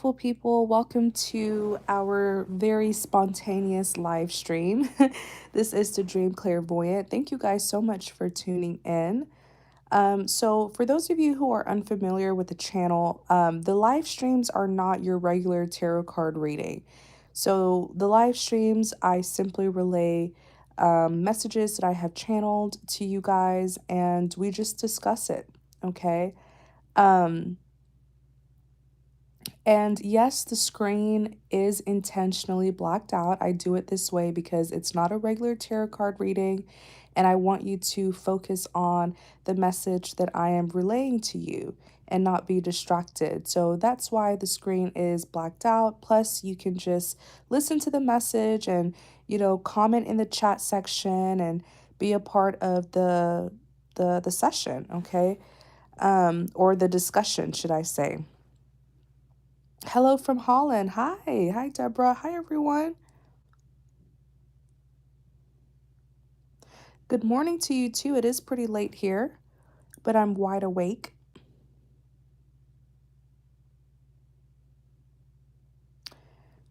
beautiful people. Welcome to our very spontaneous live stream. This is the Dream Clairvoyant. Thank you guys so much for tuning in. So, for those of you who are unfamiliar with the channel, the live streams are not your regular tarot card reading. So, the live streams, I simply relay messages that I have channeled to you guys and we just discuss it. Okay. Um, And yes, the screen is intentionally blacked out. I do it this way because it's not a regular tarot card reading, and I want you to focus on the message that I am relaying to you and not be distracted. So that's why the screen is blacked out. Plus, you can just listen to the message and, comment in the chat section and be a part of the session, okay? Or the discussion, should I say. Hello from Holland. Hi. Hi, Deborah. Hi, everyone. Good morning to you, too. It is pretty late here, but I'm wide awake.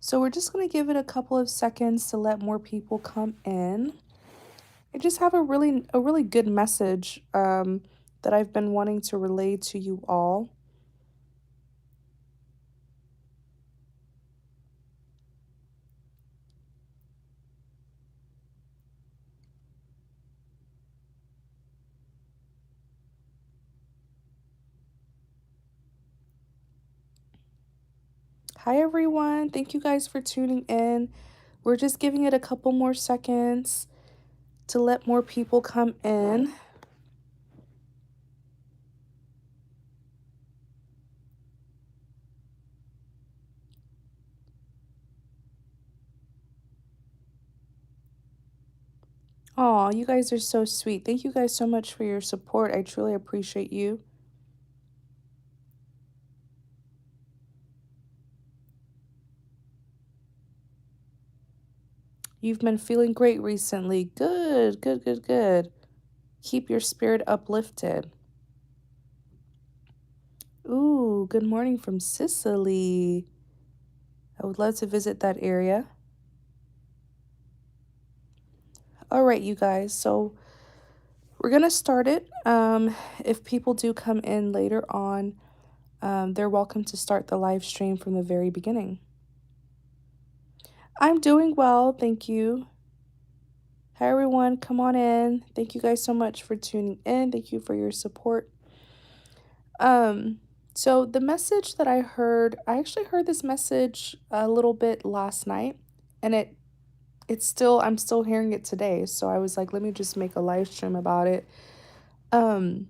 So we're just going to give it a couple of seconds to let more people come in. I just have a really good message that I've been wanting to relay to you all. Hi, everyone. Thank you guys for tuning in. We're just giving it a couple more seconds to let more people come in. Aw, you guys are so sweet. Thank you guys so much for your support. I truly appreciate you. You've been feeling great recently. Good, good, good, good. Keep your spirit uplifted. Ooh, good morning from Sicily. I would love to visit that area. All right, you guys. So we're going to start it. If people do come in later on, they're welcome to start the live stream from the very beginning. I'm doing well. Thank you. Hi, everyone. Come on in. Thank you guys so much for tuning in. Thank you for your support. So the message that I actually heard this message a little bit last night, and I'm still hearing it today. So I was like, let me just make a live stream about it. Um,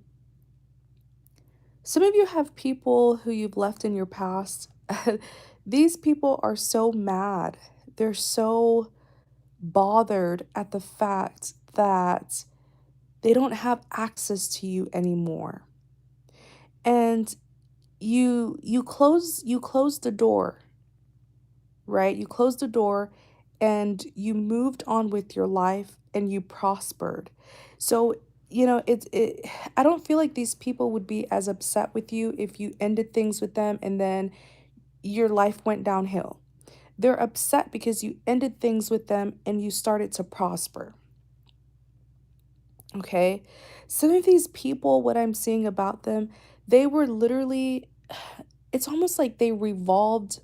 some of you have people who you've left in your past. These people are so mad. They're so bothered at the fact that they don't have access to you anymore. And you close the door, right? You closed the door and you moved on with your life and you prospered. So, it I don't feel like these people would be as upset with you if you ended things with them and then your life went downhill. They're upset because you ended things with them and you started to prosper. Okay? Some of these people, what I'm seeing about them, they were literally, it's almost like they revolved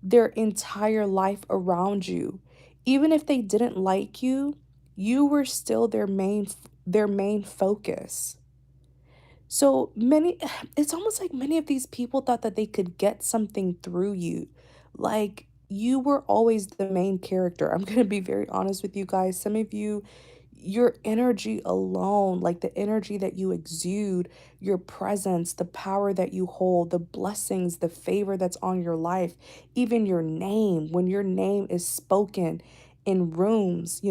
their entire life around you. Even if they didn't like you, you were still their main focus. So many it's almost like many of these people thought that they could get something through you. Like you were always the main character. I'm going to be very honest with you guys. Some of you, your energy alone, like the energy that you exude, your presence, the power that you hold, the blessings, the favor that's on your life, even your name, when your name is spoken in rooms,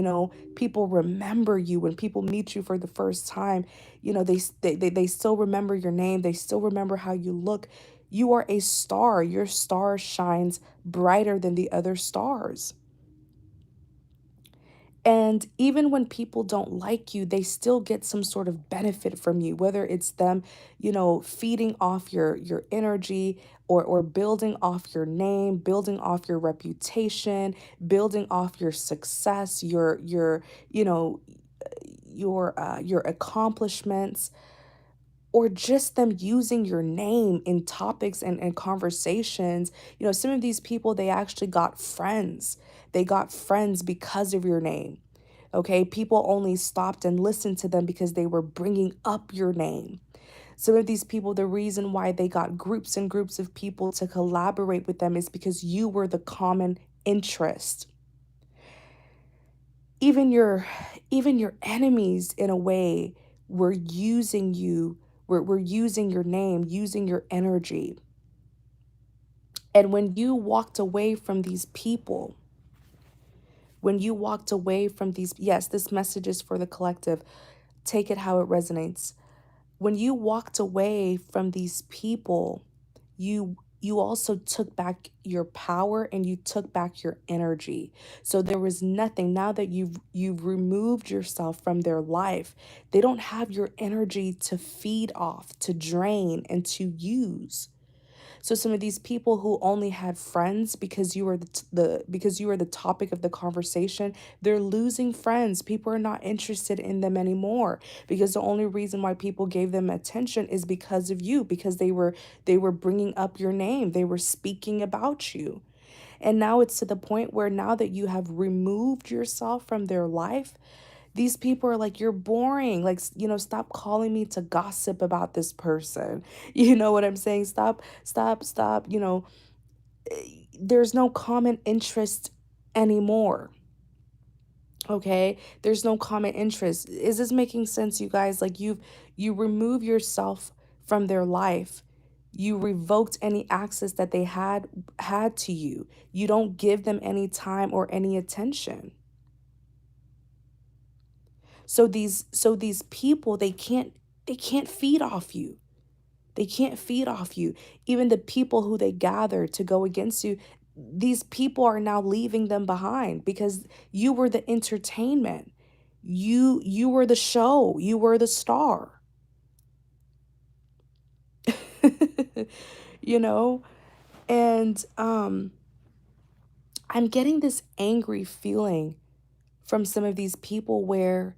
people remember you when people meet you for the first time. They still remember your name. They still remember how you look. You are a star. Your star shines brighter than the other stars. And even when people don't like you, they still get some sort of benefit from you, whether it's them, feeding off your energy, or building off your name, building off your reputation, building off your success, you know, your accomplishments, or just them using your name in topics and conversations. Some of these people, they actually got friends. They got friends because of your name. Okay, people only stopped and listened to them because they were bringing up your name. Some of these people, the reason why they got groups and groups of people to collaborate with them is because you were the common interest. Even your enemies, in a way, were using you, were using your name, using your energy. And when you walked away from these people, when you walked away from these, yes, this message is for the collective. Take it how it resonates. When you walked away from these people, you also took back your power and you took back your energy. So there was nothing. Now that you've removed yourself from their life, they don't have your energy to feed off, to drain, and to use. So some of these people who only had friends because you were because you were the topic of the conversation, they're losing friends. People are not interested in them anymore because the only reason why people gave them attention is because of you, because they were bringing up your name. They were speaking about you. And now it's to the point where, now that you have removed yourself from their life, these people are like, you're boring. Like, stop calling me to gossip about this person. You know what I'm saying? Stop. There's no common interest anymore. Okay? There's no common interest. Is this making sense, you guys? Like, you remove yourself from their life. You revoked any access that they had to you. You don't give them any time or any attention. So these people, they can't feed off you. They can't feed off you. Even the people who they gather to go against you, these people are now leaving them behind because you were the entertainment. You were the show. You were the star. you know? And I'm getting this angry feeling from some of these people where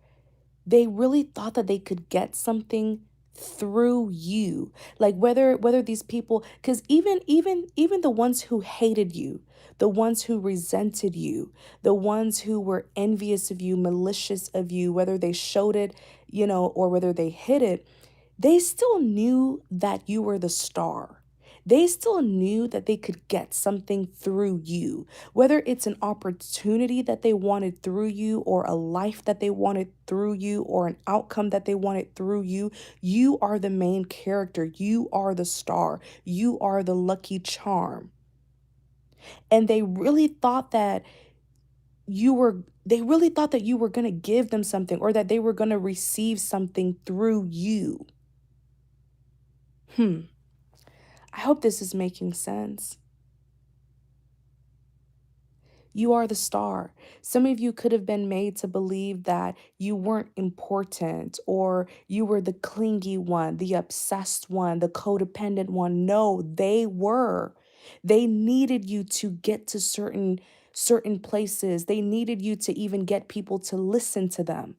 they really thought that they could get something through you. Like, whether these people, because even the ones who hated you, the ones who resented you, the ones who were envious of you, malicious of you, whether they showed it, or whether they hid it, they still knew that you were the star. They still knew that they could get something through you, whether it's an opportunity that they wanted through you, or a life that they wanted through you, or an outcome that they wanted through you. You are the main character. You are the star. You are the lucky charm. And they really thought that you were going to give them something, or that they were going to receive something through you. I hope this is making sense. You are the star. Some of you could have been made to believe that you weren't important, or you were the clingy one, the obsessed one, the codependent one. No, they were. They needed you to get to certain places. They needed you to even get people to listen to them.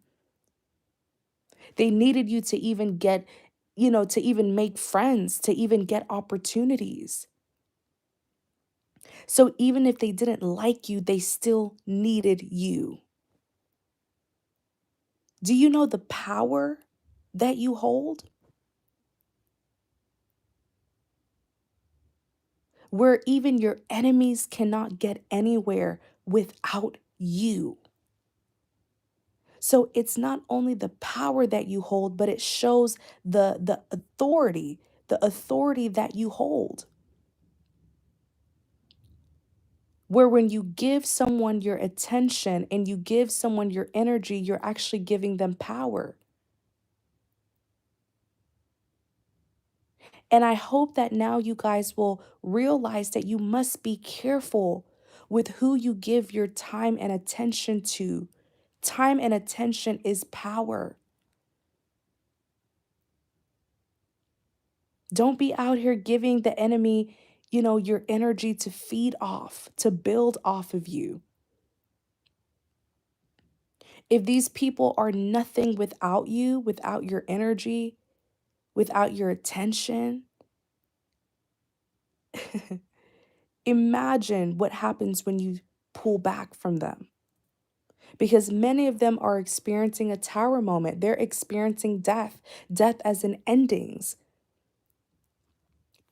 They needed you to even get, to even make friends, to even get opportunities. So even if they didn't like you, they still needed you. Do you know the power that you hold? Where even your enemies cannot get anywhere without you. So it's not only the power that you hold, but it shows the authority that you hold. Where when you give someone your attention and you give someone your energy, you're actually giving them power. And I hope that now you guys will realize that you must be careful with who you give your time and attention to Time and attention is power. Don't be out here giving the enemy, your energy to feed off, to build off of you. If these people are nothing without you, without your energy, without your attention, imagine what happens when you pull back from them. Because many of them are experiencing a tower moment. They're experiencing death, death as in endings.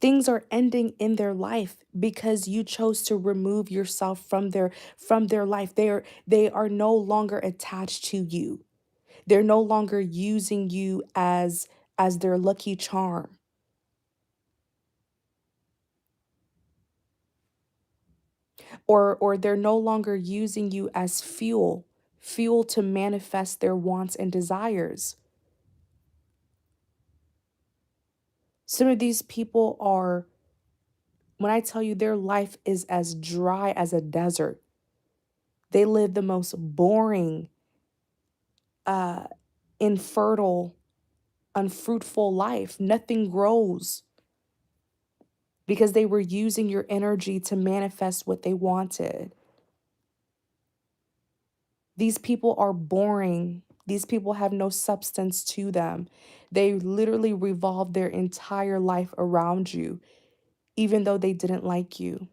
Things are ending in their life because you chose to remove yourself from their life. They are no longer attached to you. They're no longer using you as their lucky charm. Or they're no longer using you as fuel to manifest their wants and desires. Some of these people are, when I tell you their life is as dry as a desert, they live the most boring, uh, infertile, unfruitful life. Nothing grows because they were using your energy to manifest what they wanted. These people are boring. These people have no substance to them. They literally revolve their entire life around you, even though they didn't like you.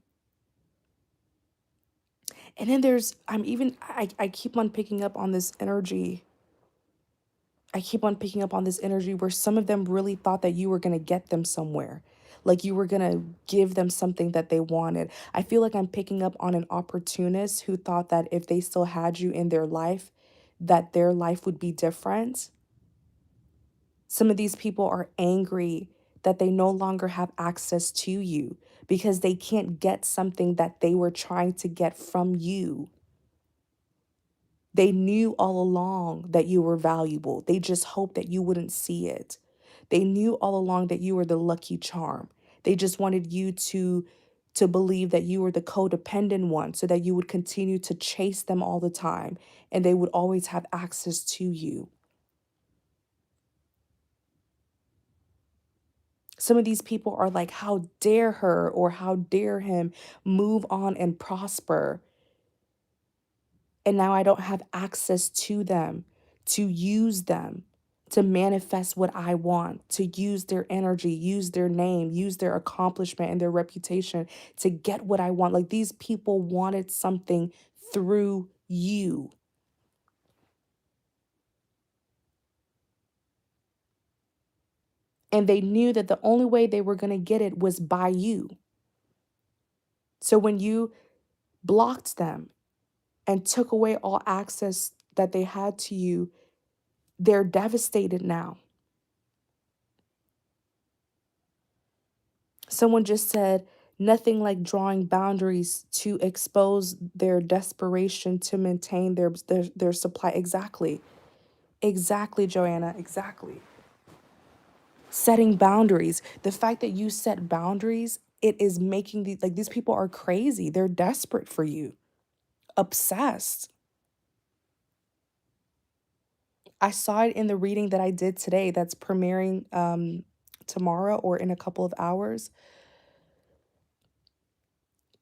And then I keep on picking up on this energy. I keep on picking up on this energy where some of them really thought that you were going to get them somewhere. Like you were going to give them something that they wanted. I feel like I'm picking up on an opportunist who thought that if they still had you in their life, that their life would be different. Some of these people are angry that they no longer have access to you because they can't get something that they were trying to get from you. They knew all along that you were valuable. They just hoped that you wouldn't see it. They knew all along that you were the lucky charm. They just wanted you to believe that you were the codependent one so that you would continue to chase them all the time and they would always have access to you. Some of these people are like, how dare her or how dare him move on and prosper? And now I don't have access to them, to use them, to manifest what I want, to use their energy, use their name, use their accomplishment and their reputation to get what I want. Like these people wanted something through you. And they knew that the only way they were going to get it was by you. So when you blocked them and took away all access that they had to you, they're devastated now. Someone just said, nothing like drawing boundaries to expose their desperation to maintain their supply. Exactly. Exactly, Joanna. Exactly. Setting boundaries. The fact that you set boundaries, it is making these people are crazy. They're desperate for you. Obsessed. I saw it in the reading that I did today that's premiering tomorrow or in a couple of hours.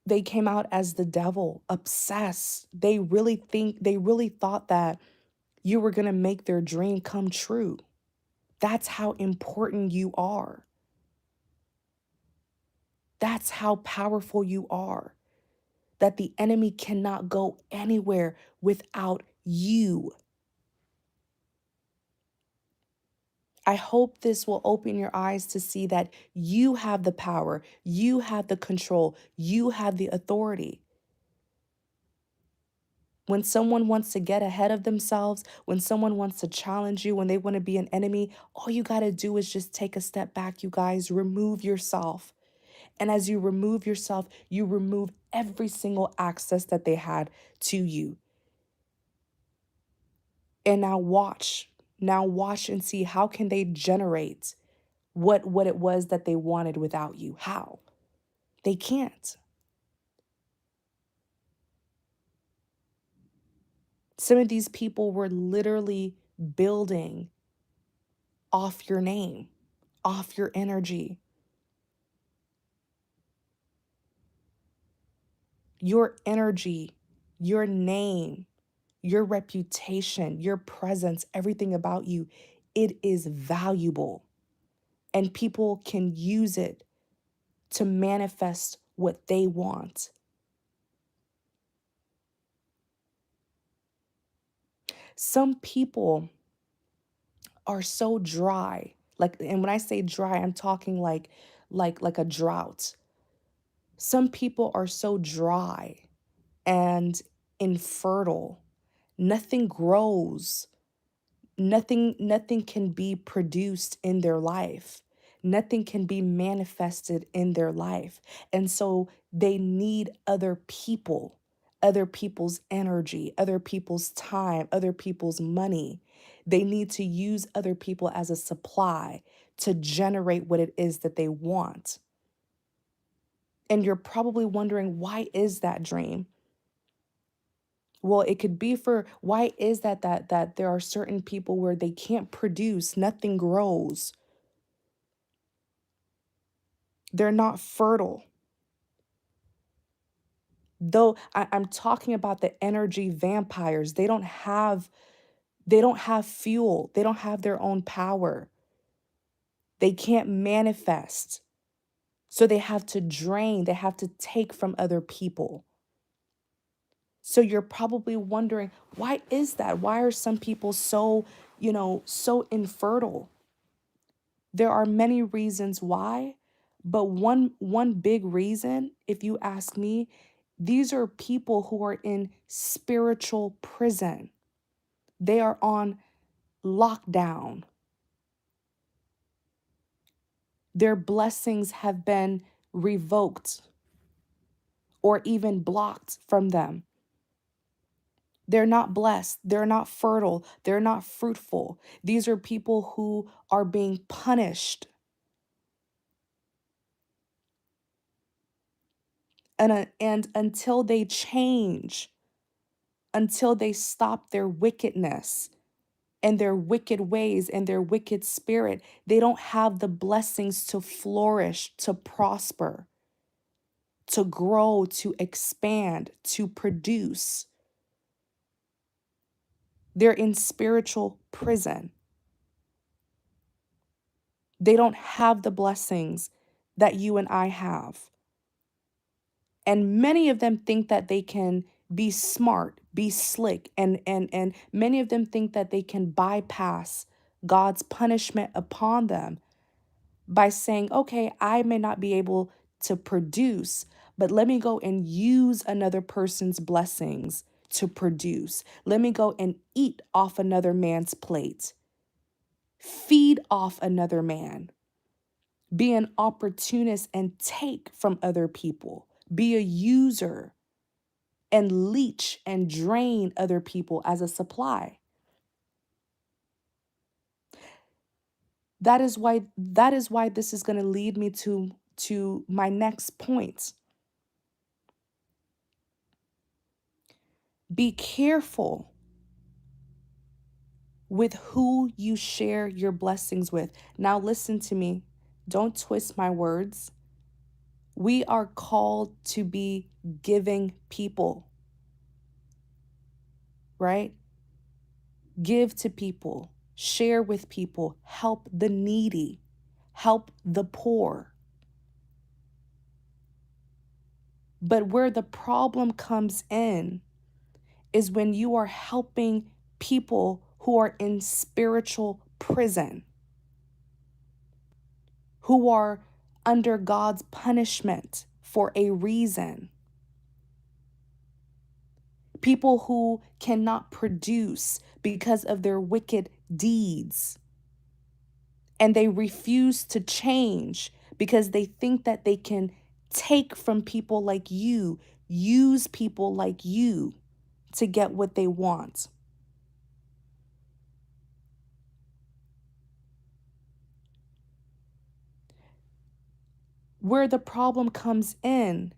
They came out as the devil, obsessed. They really thought that you were going to make their dream come true. That's how important you are. That's how powerful you are. That the enemy cannot go anywhere without you. I hope this will open your eyes to see that you have the power, you have the control, you have the authority. When someone wants to get ahead of themselves, when someone wants to challenge you, when they want to be an enemy, all you got to do is just take a step back, you guys. Remove yourself. And as you remove yourself, you remove every single access that they had to you. And now watch. Now watch and see how can they generate what it was that they wanted without you. How? They can't. Some of these people were literally building off your name, off your energy, your energy, your name, your reputation, your presence, everything about you. It is valuable, and people can use it to manifest what they want. Some people are so dry. Like, and when I say dry, I'm talking like a drought. Some people are so dry and infertile. Nothing grows. Nothing can be produced in their life. Nothing can be manifested in their life. And so they need other people's energy, other people's time, other people's money. They need to use other people as a supply to generate what it is that they want. And you're probably wondering, why is that, Dream? Well, it could be for why is that there are certain people where they can't produce, nothing grows. They're not fertile. Though I'm talking about the energy vampires. They don't have fuel. They don't have their own power. They can't manifest. So they have to drain, they have to take from other people. So you're probably wondering, why is that? Why are some people so, so infertile? There are many reasons why, but one big reason, if you ask me, these are people who are in spiritual prison. They are on lockdown. Their blessings have been revoked or even blocked from them. They're not blessed. They're not fertile. They're not fruitful. These are people who are being punished. And until they change, until they stop their wickedness and their wicked ways and their wicked spirit, they don't have the blessings to flourish, to prosper, to grow, to expand, to produce. They're in spiritual prison. They don't have the blessings that you and I have. And many of them think that they can be smart, be slick, and many of them think that they can bypass God's punishment upon them by saying, okay, I may not be able to produce, but let me go and use another person's blessings to produce. Let me go and eat off another man's plate, feed off another man, be an opportunist and take from other people, be a user and leech and drain other people as a supply. That is why this is going to lead me to my next point. Be careful with who you share your blessings with. Now listen to me. Don't twist my words. We are called to be giving people, right? Give to people, share with people, help the needy, help the poor. But where the problem comes in is when you are helping people who are in spiritual prison, who are under God's punishment for a reason. People who cannot produce because of their wicked deeds. And they refuse to change because they think that they can take from people like you, use people like you to get what they want. Where the problem comes in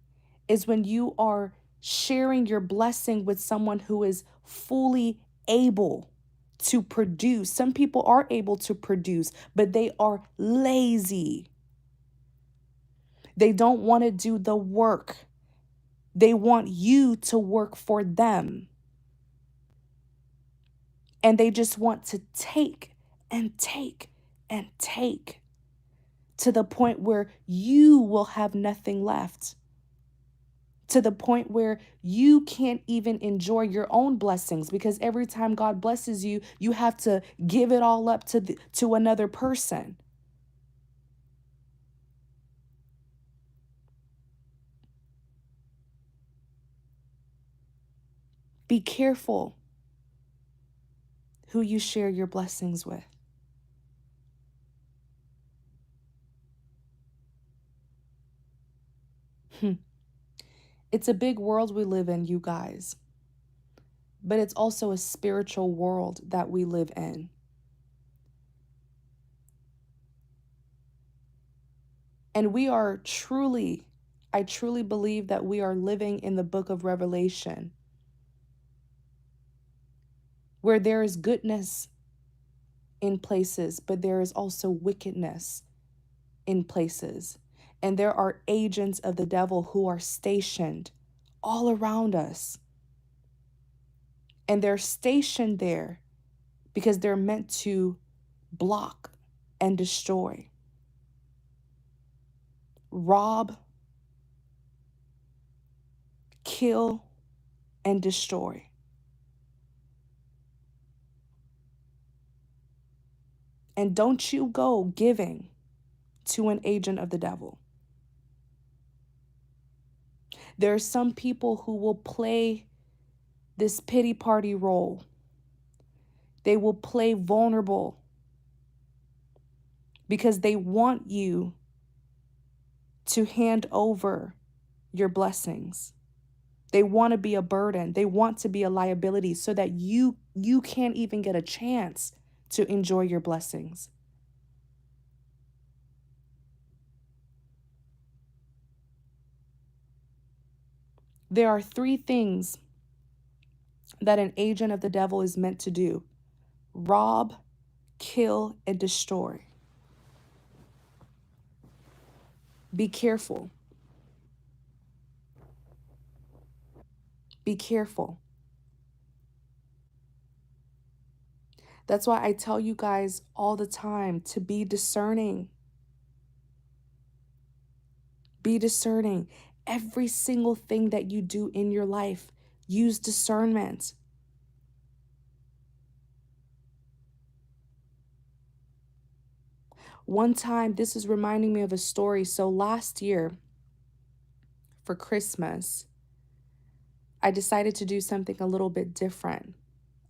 is when you are sharing your blessing with someone who is fully able to produce. Some people are able to produce, but they are lazy. They don't want to do the work. They want you to work for them. And they just want to take and take and take to the point where you will have nothing left. To the point where you can't even enjoy your own blessings, because every time God blesses you, you have to give it all up to another person. Be careful who you share your blessings with. It's a big world we live in, you guys, but it's also a spiritual world that we live in. And I truly believe that we are living in the book of Revelation, where there is goodness in places, but there is also wickedness in places. And there are agents of the devil who are stationed all around us. And they're stationed there because they're meant to block and destroy, rob, kill, and destroy. And don't you go giving to an agent of the devil. There are some people who will play this pity party role. They will play vulnerable because they want you to hand over your blessings. They want to be a burden. They want to be a liability so that you can't even get a chance to enjoy your blessings. There are 3 things that an agent of the devil is meant to do: rob, kill, and destroy. Be careful. Be careful. That's why I tell you guys all the time to be discerning. Be discerning. Every single thing that you do in your life, use discernment. One time, this is reminding me of a story. So last year for Christmas, I decided to do something a little bit different.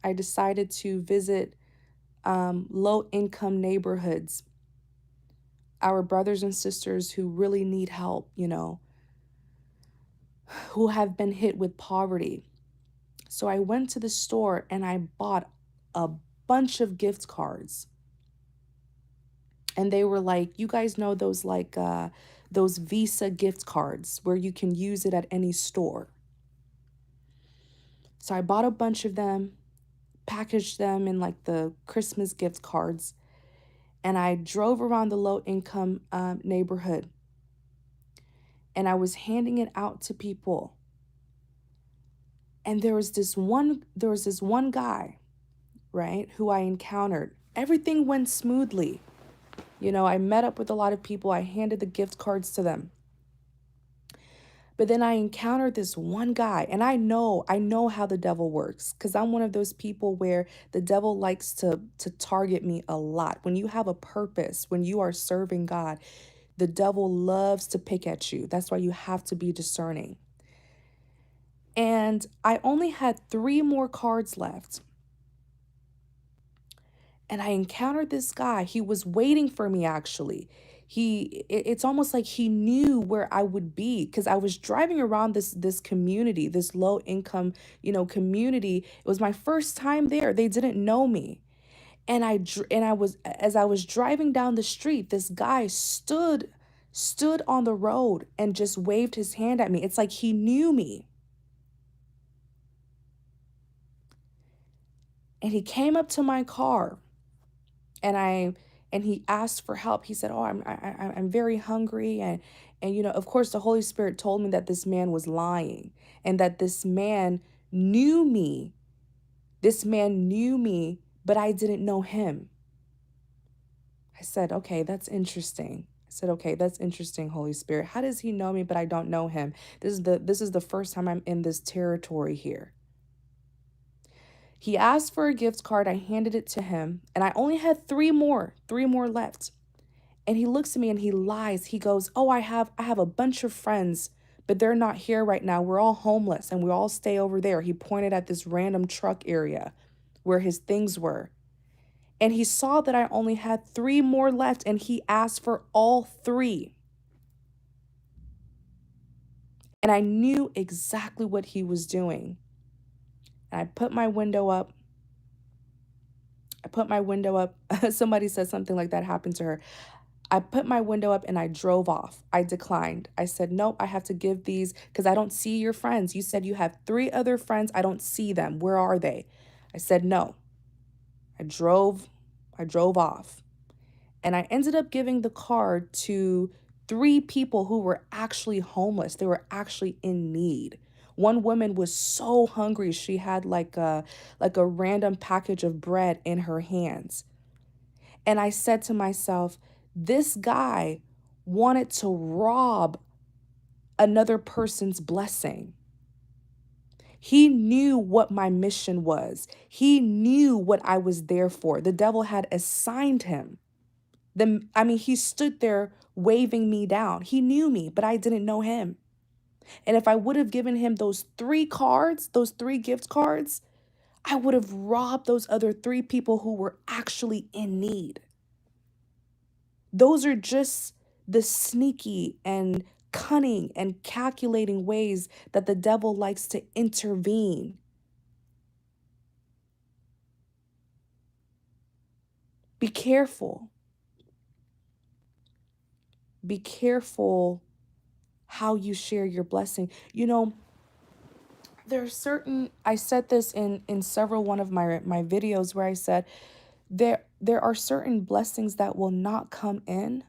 I decided to visit low-income neighborhoods, our brothers and sisters who really need help, who have been hit with poverty. So I went to the store and I bought a bunch of gift cards. And they were like, you guys know those Visa gift cards where you can use it at any store. So I bought a bunch of them, packaged them in like the Christmas gift cards, and I drove around the low income neighborhood, and I was handing it out to people. And there was this one guy, right, who I encountered. Everything went smoothly. I met up with a lot of people. I handed the gift cards to them. But then I encountered this one guy, and I know how the devil works, because I'm one of those people where the devil likes to target me a lot. When you have a purpose, when you are serving God, the devil loves to pick at you. That's why you have to be discerning. And I only had 3 more cards left. And I encountered this guy. He was waiting for me, actually. It's almost like he knew where I would be, because I was driving around this community, this low income, community. It was my first time there. They didn't know me. And as I was driving down the street, this guy stood on the road and just waved his hand at me. It's like he knew me. And he came up to my car and he asked for help. He said, "Oh, I'm very hungry." And of course, the Holy Spirit told me that this man was lying and that this man knew me. This man knew me, but I didn't know him. I said, "Okay, that's interesting." I said, "Okay, that's interesting, Holy Spirit. How does he know me, but I don't know him? This is the first time I'm in this territory here." He asked for a gift card. I handed it to him, and I only had three more left. And he looks at me and he lies. He goes, "Oh, I have a bunch of friends, but they're not here right now. We're all homeless and we all stay over there." He pointed at this random truck area where his things were. And he saw that I only had three more left and he asked for all three. And I knew exactly what he was doing. And I put my window up. Somebody said something like that happened to her. I put my window up and I drove off. I declined. I said, "Nope, I have to give these because I don't see your friends. You said you have three other friends. I don't see them. Where are they?" I said, "No." I drove, I drove off. And I ended up giving the card to three people who were actually homeless. They were actually in need. One woman was so hungry, she had like a random package of bread in her hands. And I said to myself, this guy wanted to rob another person's blessing. He knew what my mission was. He knew what I was there for. The devil had assigned him. He stood there waving me down. He knew me, but I didn't know him. And if I would have given him those three cards, those three gift cards, I would have robbed those other three people who were actually in need. Those are just the sneaky and cunning and calculating ways that the devil likes to intervene. Be careful. Be careful how you share your blessing. There are certain, I said this in several one of my videos where I said there are certain blessings that will not come in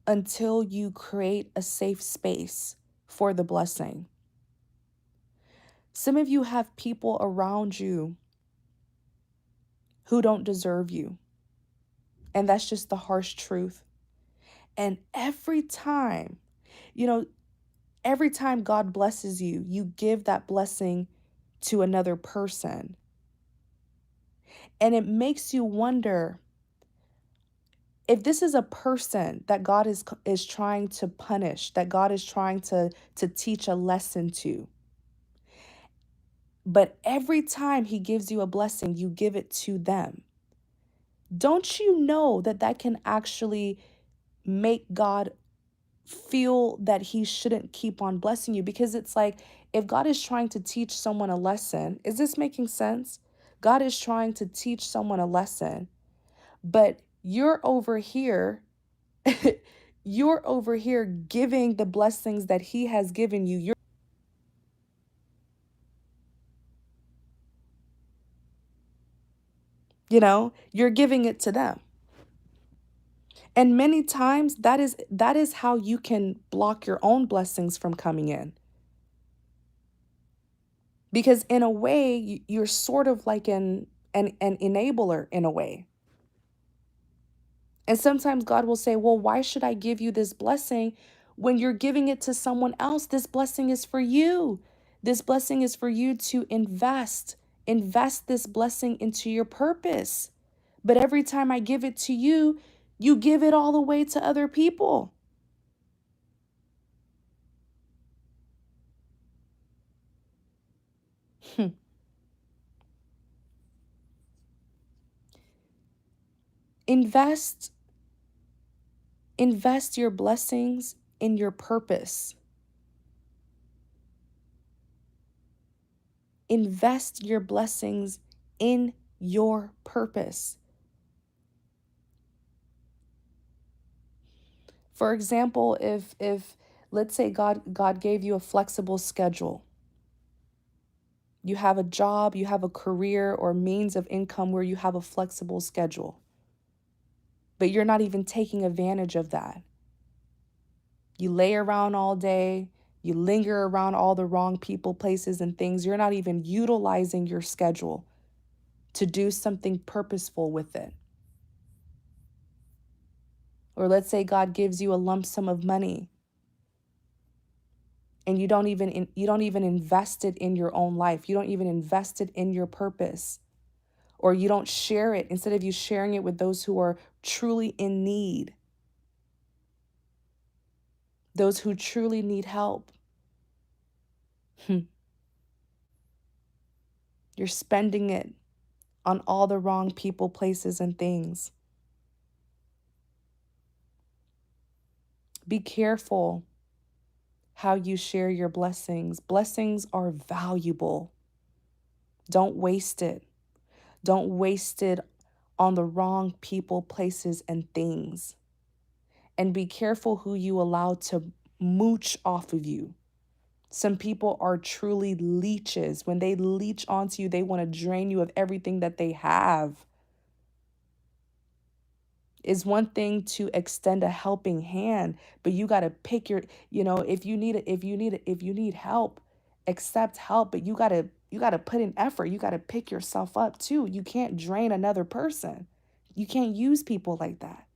until you create a safe space for the blessing. Some of you have people around you who don't deserve you. And that's just the harsh truth. And you know, every time God blesses you, you give that blessing to another person. And it makes you wonder if this is a person that God is trying to punish, that God is trying to teach a lesson to. But every time he gives you a blessing, you give it to them. Don't you know that that can actually make God feel that he shouldn't keep on blessing you? Because it's like, if God is trying to teach someone a lesson, is this making sense? God is trying to teach someone a lesson, but you're over here, you're over here giving the blessings that he has given you. You're giving it to them. And many times that is how you can block your own blessings from coming in. Because in a way, you're sort of like an enabler in a way. And sometimes God will say, "Well, why should I give you this blessing when you're giving it to someone else? This blessing is for you. This blessing is for you to invest. Invest this blessing into your purpose. But every time I give it to you, you give it all away to other people." Invest invest your blessings in your purpose. Invest your blessings in your purpose. For example, if let's say God gave you a flexible schedule. You have a job, you have a career or means of income where you have a flexible schedule, but you're not even taking advantage of that. You lay around all day, you linger around all the wrong people, places, and things. You're not even utilizing your schedule to do something purposeful with it. Or let's say God gives you a lump sum of money and you don't even invest it in your own life. You don't even invest it in your purpose. Or you don't share it instead of you sharing it with those who are truly in need, those who truly need help. You're spending it on all the wrong people, places, and things. Be careful how you share your blessings. Blessings are valuable. Don't waste it. Don't waste it on the wrong people, places, and things. And be careful who you allow to mooch off of you. Some people are truly leeches. When they leech onto you, they want to drain you of everything that they have. It's one thing to extend a helping hand, but you got to pick your, if you need help, accept help, but you got to put in effort. You got to pick yourself up too. You can't drain another person. You can't use people like that.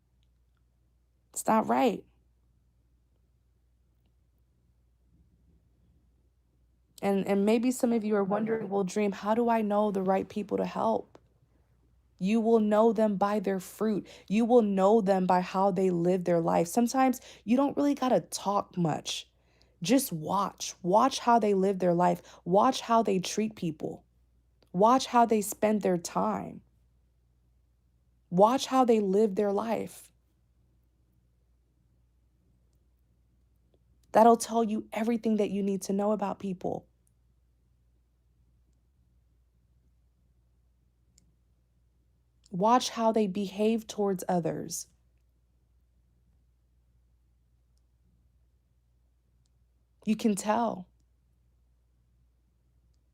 It's not right. And maybe some of you are wondering, well, Dream, how do I know the right people to help? You will know them by their fruit. You will know them by how they live their life. Sometimes you don't really got to talk much. Just watch. Watch how they live their life. Watch how they treat people. Watch how they spend their time. Watch how they live their life. That'll tell you everything that you need to know about people. Watch how they behave towards others. You can tell.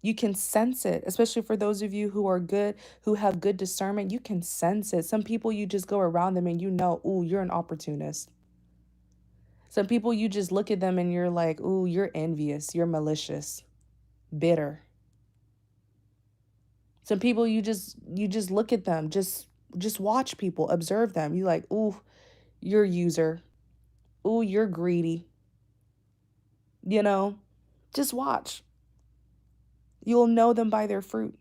You can sense it, especially for those of you who are good, who have good discernment. You can sense it. Some people, you just go around them and you know, ooh, you're an opportunist. Some people, you just look at them and you're like, ooh, you're envious, you're malicious, bitter. Some people, you just look at them, just watch people, observe them. You like, ooh, you're a user. Ooh, you're greedy. You know, just watch. You'll know them by their fruit.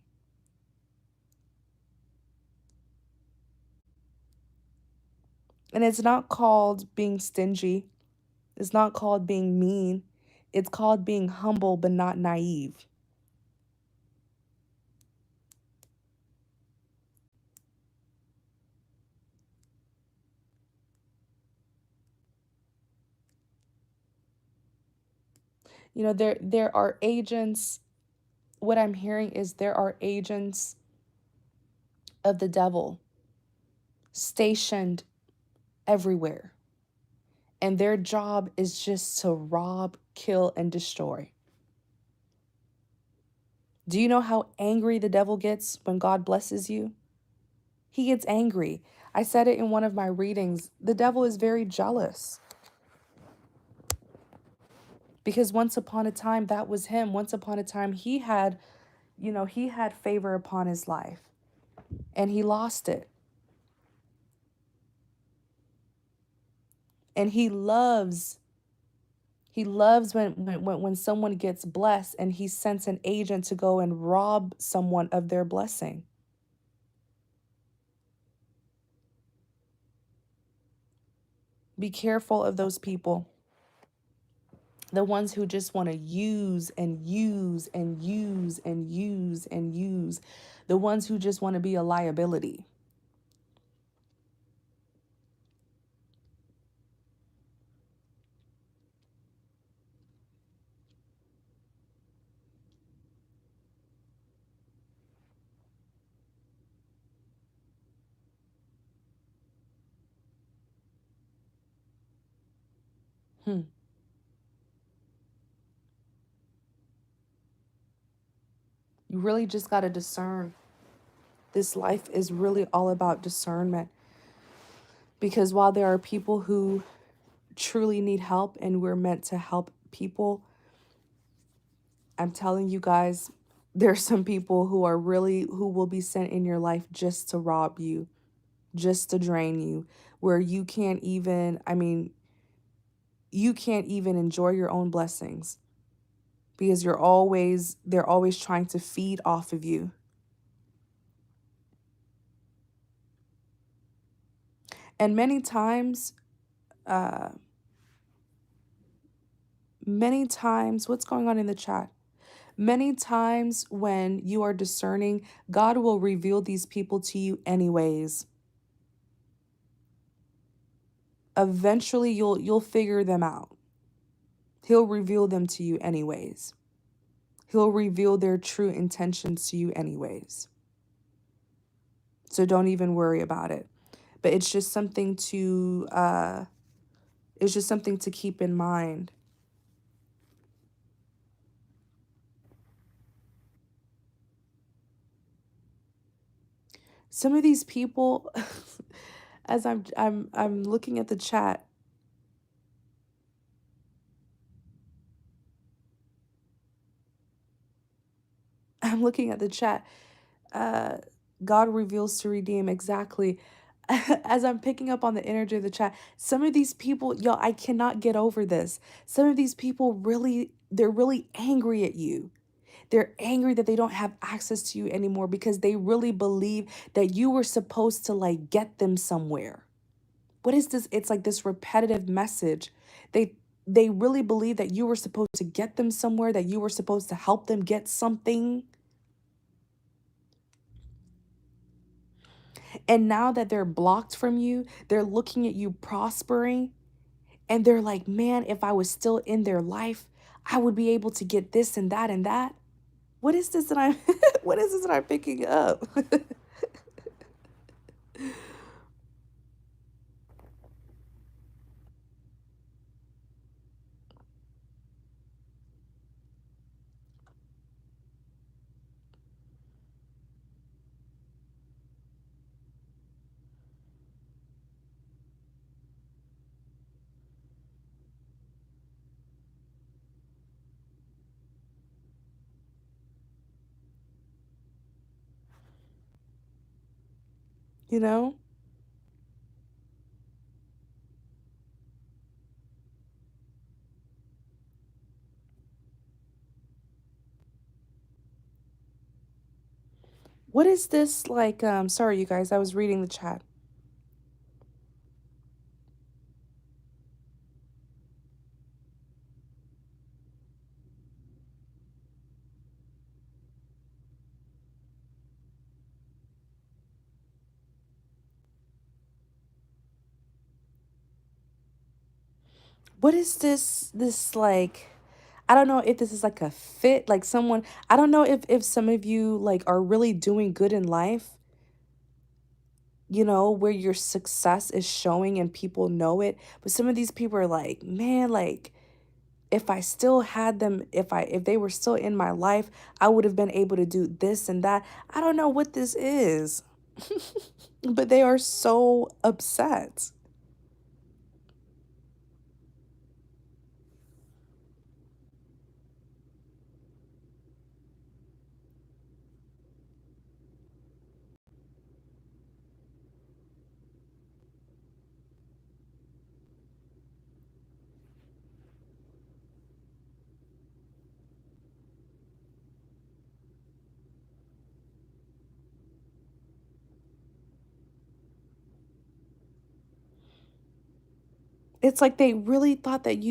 And it's not called being stingy. It's not called being mean. It's called being humble but not naive. There are agents. What I'm hearing is there are agents of the devil stationed everywhere. And their job is just to rob, kill, and destroy. Do you know how angry the devil gets when God blesses you? He gets angry. I said it in one of my readings. The devil is very jealous because once upon a time, that was him. Once upon a time, he had favor upon his life and he lost it. And he loves when someone gets blessed and he sends an agent to go and rob someone of their blessing. Be careful of those people. The ones who just want to use and use and use and use and use. The ones who just want to be a liability. Hmm. You really just got to discern. This life is really all about discernment. Because while there are people who truly need help and we're meant to help people, I'm telling you guys, there's some people who will be sent in your life just to rob you, just to drain you, where you can't even, you can't even enjoy your own blessings because they're always trying to feed off of you. And uh, many times, what's going on in the chat? Many times when you are discerning, God will reveal these people to you anyways. Eventually you'll figure them out. He'll reveal them to you anyways. He'll reveal their true intentions to you anyways. So don't even worry about it. But it's just something to keep in mind. Some of these people as I'm looking at the chat, I'm looking at the chat. Uh, God reveals to redeem, exactly. As I'm picking up on the energy of the chat, some of these people, y'all, I cannot get over this. Some of these people they're really angry at you. They're angry that they don't have access to you anymore because they really believe that you were supposed to like get them somewhere. What is this? It's like this repetitive message. They they really believe that you were supposed to get them somewhere, that you were supposed to help them get something. And now that they're blocked from you, they're looking at you prospering and they're like, man, if I was still in their life, I would be able to get this and that and that. What is this that I'm what is this that I'm picking up? You know? What is this like sorry you guys, I was reading the chat. What is this like, I don't know if this is like a fit, like someone, I don't know if some of you like are really doing good in life, you know, where your success is showing and people know it. But some of these people are like, man, like if I still had them, if they were still in my life, I would have been able to do this and that. I don't know what this is, but they are so upset. It's like they really thought that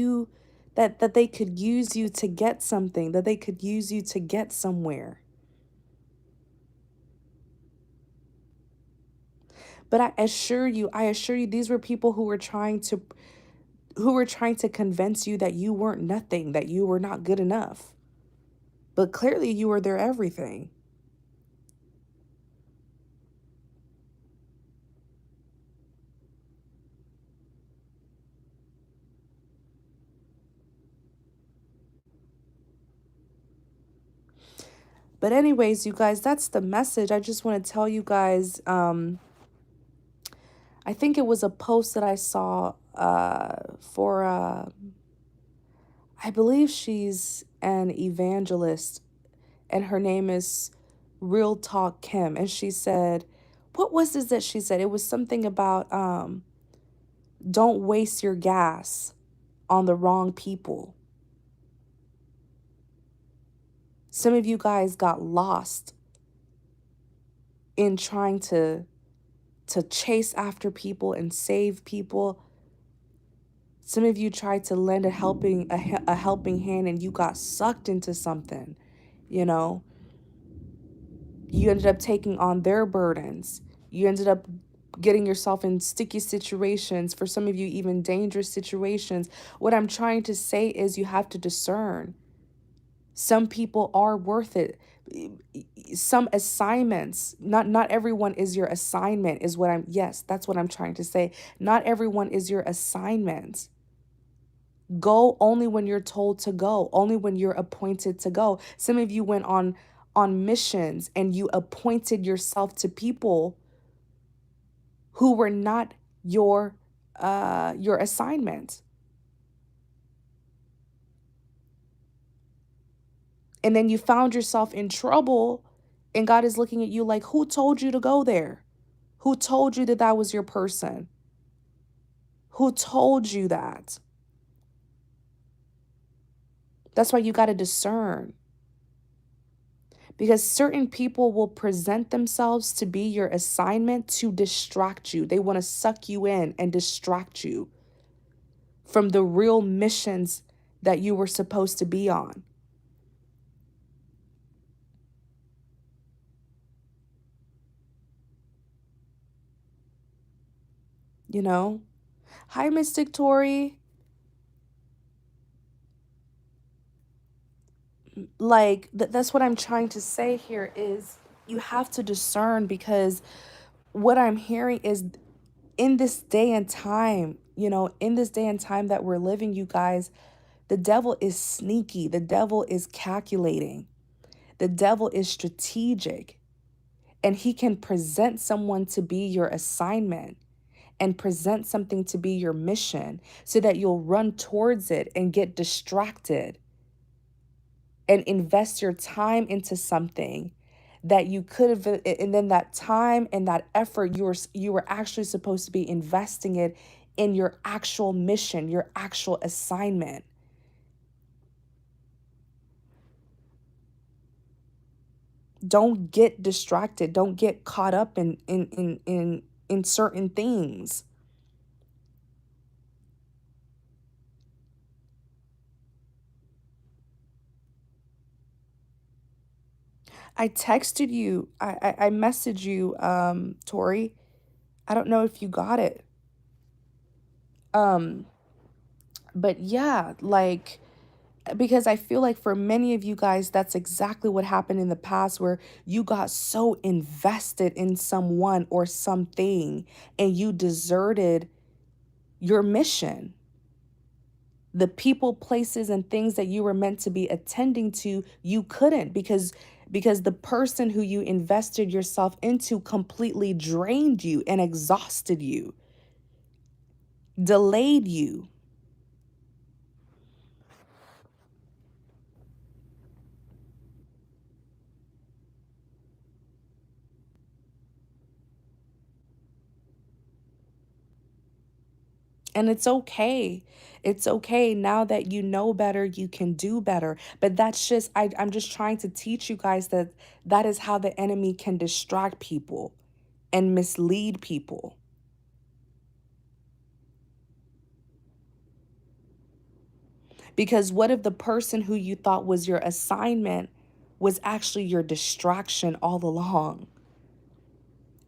that they could use you to get something, that they could use you to get somewhere. But I assure you, these were people who were trying to convince you that you weren't nothing, that you were not good enough. But clearly you were their everything. But anyways, you guys, that's the message. I just want to tell you guys, I think it was a post that I saw for I believe she's an evangelist, and her name is Real Talk Kim. And she said, what was this that she said? It was something about don't waste your gas on the wrong people. Some of you guys got lost in trying to chase after people and save people. Some of you tried to lend a helping hand and you got sucked into something, you know. You ended up taking on their burdens. You ended up getting yourself in sticky situations, for some of you even dangerous situations. What I'm trying to say is you have to discern. Some people are worth it. Some assignments, not everyone is your assignment is what I'm yes, that's what I'm trying to say. Not everyone is your assignment. Go only when you're told to go, only when you're appointed to go. Some of you went on missions and you appointed yourself to people who were not your assignment. And then you found yourself in trouble, and God is looking at you like, who told you to go there? Who told you that that was your person? Who told you that? That's why you got to discern. Because certain people will present themselves to be your assignment to distract you. They want to suck you in and distract you from the real missions that you were supposed to be on. You know? Hi, Mystic Tori. Like, that's what I'm trying to say here is you have to discern, because what I'm hearing is in this day and time, in this day and time that we're living, you guys, the devil is sneaky. The devil is calculating. The devil is strategic. And he can present someone to be your assignment and present something to be your mission so that you'll run towards it and get distracted and invest your time into something that you could have, and then that time and that effort you were actually supposed to be investing it in your actual mission, your actual assignment. Don't get distracted. Don't get caught up in certain things. I texted you. I messaged you, Tori. I don't know if you got it. Um, but yeah, like, because I feel like for many of you guys, that's exactly what happened in the past, where you got so invested in someone or something and you deserted your mission. The people, places, and things that you were meant to be attending to, you couldn't, because the person who you invested yourself into completely drained you and exhausted you, delayed you. And it's okay. It's okay. Now that you know better, you can do better. But that's just, I'm just trying to teach you guys that that is how the enemy can distract people and mislead people. Because what if the person who you thought was your assignment was actually your distraction all along?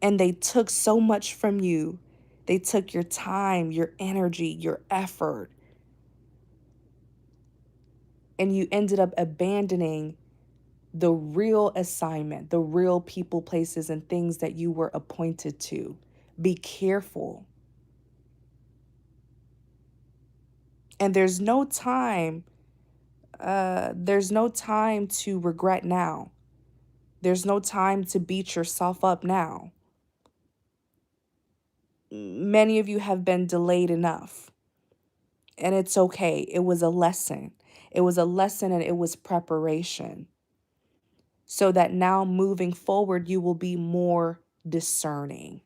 And they took so much from you. They took your time, your energy, your effort, and you ended up abandoning the real assignment, the real people, places, and things that you were appointed to. Be careful. And there's no time to regret now. There's no time to beat yourself up now. Many of you have been delayed enough, and it's okay. It was a lesson. It was a lesson and it was preparation so that now moving forward, you will be more discerning.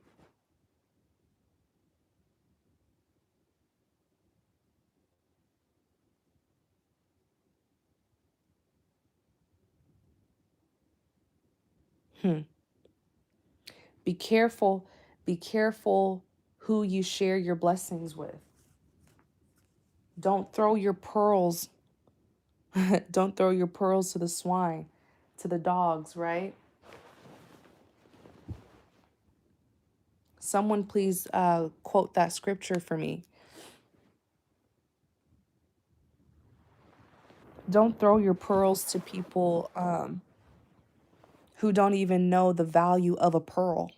Hmm. Be careful. Be careful who you share your blessings with. Don't throw your pearls. Don't throw your pearls to the swine, to the dogs, right? Someone please quote that scripture for me. Don't throw your pearls to people who don't even know the value of a pearl.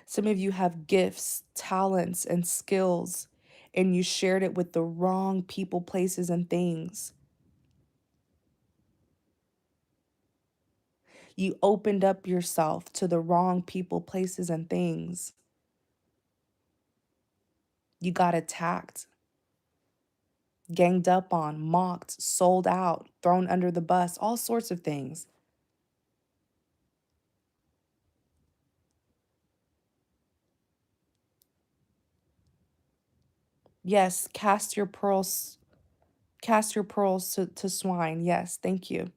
Some of you have gifts, talents, and skills, and you shared it with the wrong people, places, and things. You opened up yourself to the wrong people, places, and things. You got attacked, ganged up on, mocked, sold out, thrown under the bus, all sorts of things. Yes, cast your pearls to swine. Yes, thank you.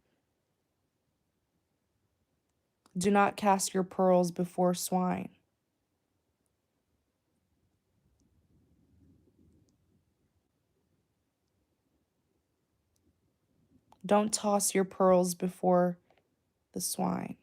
Do not cast your pearls before swine. Don't toss your pearls before the swine.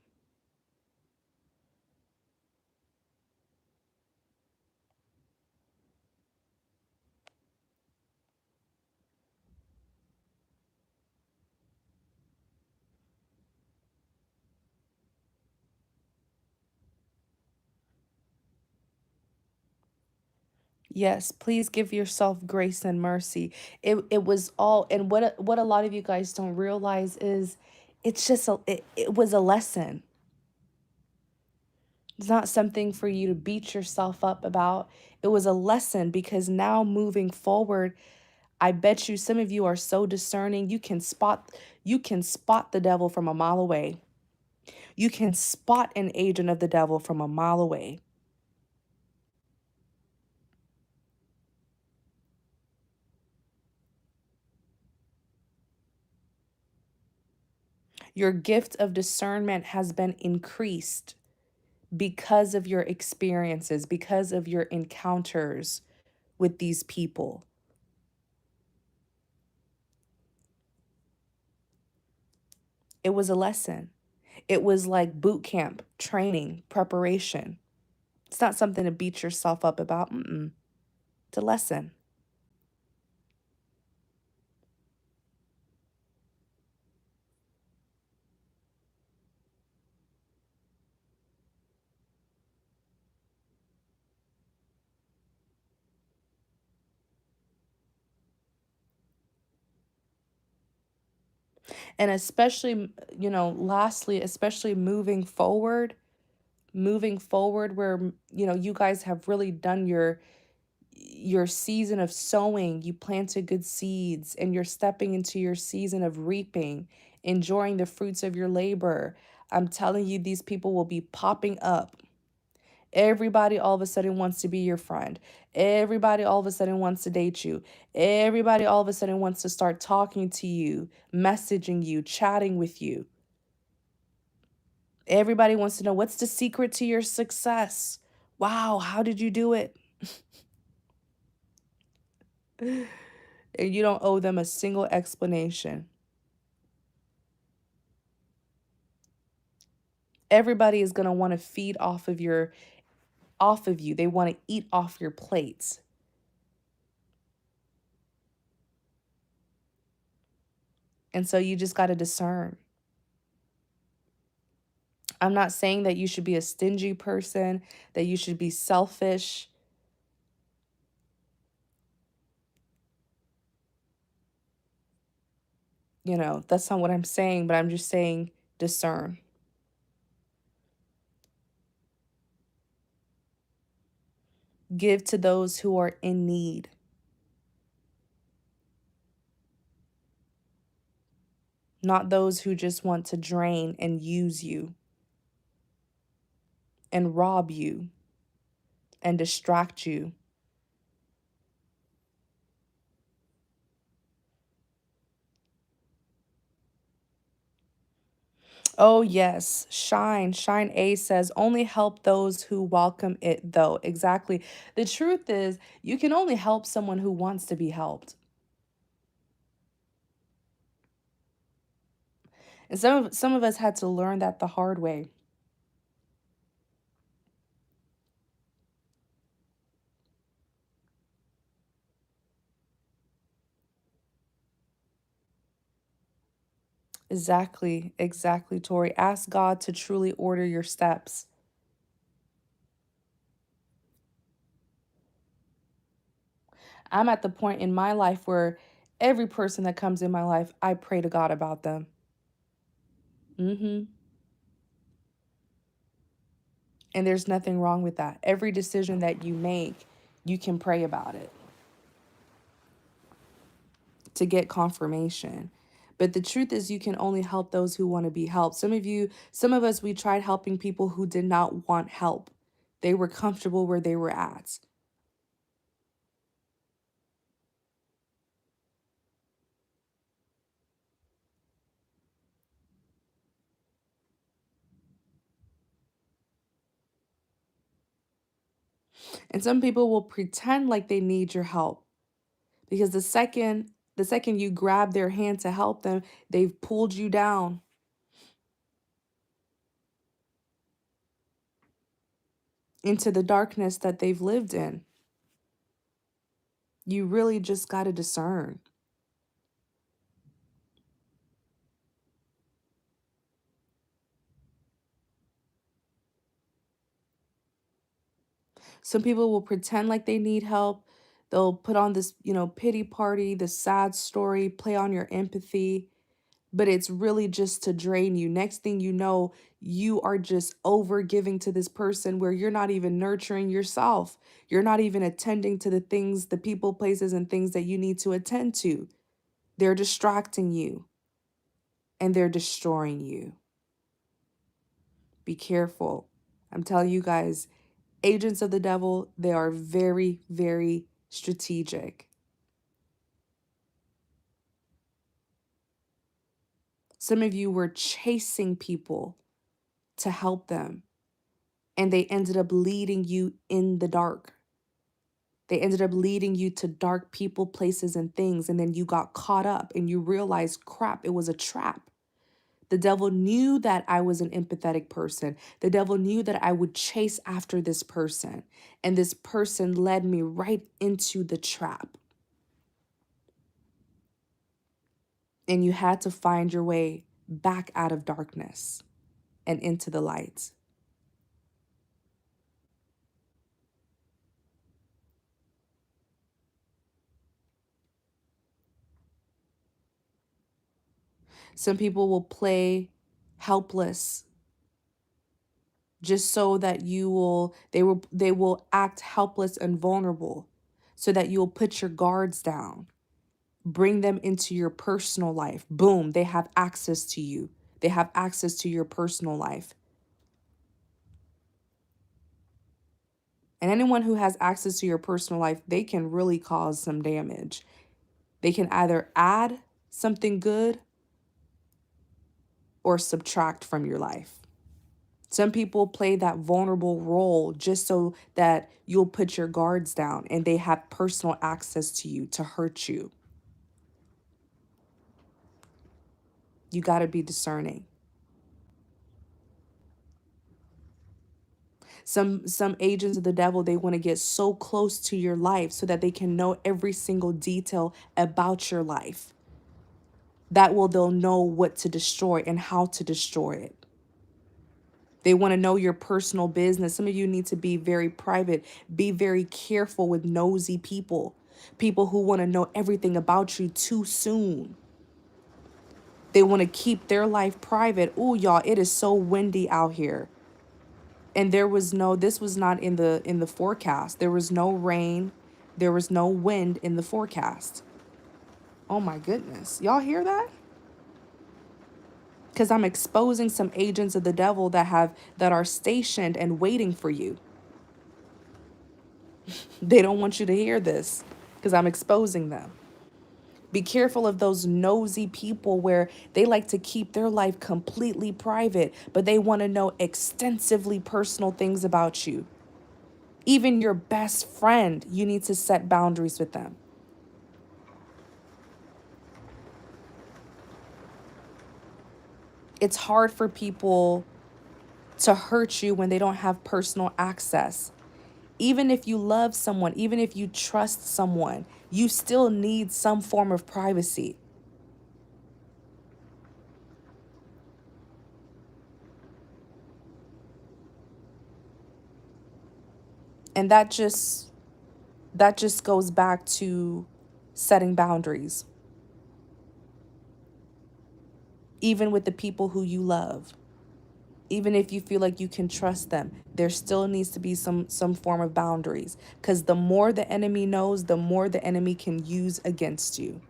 Yes, please give yourself grace and mercy. It was all, and what a lot of you guys don't realize is it's just it was a lesson. It's not something for you to beat yourself up about. It was a lesson because now moving forward, I bet you some of you are so discerning, you can spot the devil from a mile away. You can spot an agent of the devil from a mile away. Your gift of discernment has been increased because of your experiences, because of your encounters with these people. It was a lesson. It was like boot camp, training, preparation. It's not something to beat yourself up about. It's a lesson. And especially, lastly, especially moving forward where, you guys have really done your season of sowing, you planted good seeds, and you're stepping into your season of reaping, enjoying the fruits of your labor. I'm telling you, these people will be popping up. Everybody all of a sudden wants to be your friend. Everybody all of a sudden wants to date you. Everybody all of a sudden wants to start talking to you, messaging you, chatting with you. Everybody wants to know what's the secret to your success. Wow, how did you do it? And you don't owe them a single explanation. Everybody is going to want to feed off of you. They want to eat off your plates. And so you just got to discern. I'm not saying that you should be a stingy person, that you should be selfish. That's not what I'm saying, but I'm just saying discern. Give to those who are in need, not those who just want to drain and use you and rob you and distract you. Oh, yes. Shine. Shine A says, only help those who welcome it, though. Exactly. The truth is, you can only help someone who wants to be helped. And some of us had to learn that the hard way. Exactly. Exactly, Tori. Ask God to truly order your steps. I'm at the point in my life where every person that comes in my life, I pray to God about them. hmm And there's nothing wrong with that. Every decision that you make, you can pray about it to get confirmation. But the truth is, you can only help those who want to be helped. Some of us, we tried helping people who did not want help. They were comfortable where they were at. And some people will pretend like they need your help because the second you grab their hand to help them, they've pulled you down into the darkness that they've lived in. You really just got to discern. Some people will pretend like they need help. They'll put on this, pity party, this sad story, play on your empathy, but it's really just to drain you. Next thing you know, you are just over giving to this person where you're not even nurturing yourself. You're not even attending to the things, the people, places, and things that you need to attend to. They're distracting you and they're destroying you. Be careful. I'm telling you guys, agents of the devil, they are very, very strategic. Some of you were chasing people to help them, and they ended up leading you in the dark. They ended up leading you to dark people, places, and things, and then you got caught up and you realized, crap, it was a trap. The devil knew that I was an empathetic person. The devil knew that I would chase after this person, and this person led me right into the trap. And you had to find your way back out of darkness and into the light. Some people will play helpless just so that they will act helpless and vulnerable so that you'll put your guards down. Bring them into your personal life. Boom, they have access to you. They have access to your personal life. And anyone who has access to your personal life, they can really cause some damage. They can either add something good or subtract from your life. Some people play that vulnerable role just so that you'll put your guards down and they have personal access to you to hurt you. You got to be discerning. Some agents of the devil, they want to get so close to your life so that they can know every single detail about your life. They'll know what to destroy and how to destroy it. They want to know your personal business. Some of you need to be very private. Be very careful with nosy people. People who want to know everything about you too soon. They want to keep their life private. Oh, y'all, it is so windy out here. And this was not in the forecast. There was no rain. There was no wind in the forecast. Oh my goodness. Y'all hear that? Cuz I'm exposing some agents of the devil that are stationed and waiting for you. They don't want you to hear this cuz I'm exposing them. Be careful of those nosy people where they like to keep their life completely private, but they want to know extensively personal things about you. Even your best friend, you need to set boundaries with them. It's hard for people to hurt you when they don't have personal access. Even if you love someone, even if you trust someone, you still need some form of privacy. And that just goes back to setting boundaries, even with the people who you love. Even if you feel like you can trust them, there still needs to be some form of boundaries, because the more the enemy knows, the more the enemy can use against you.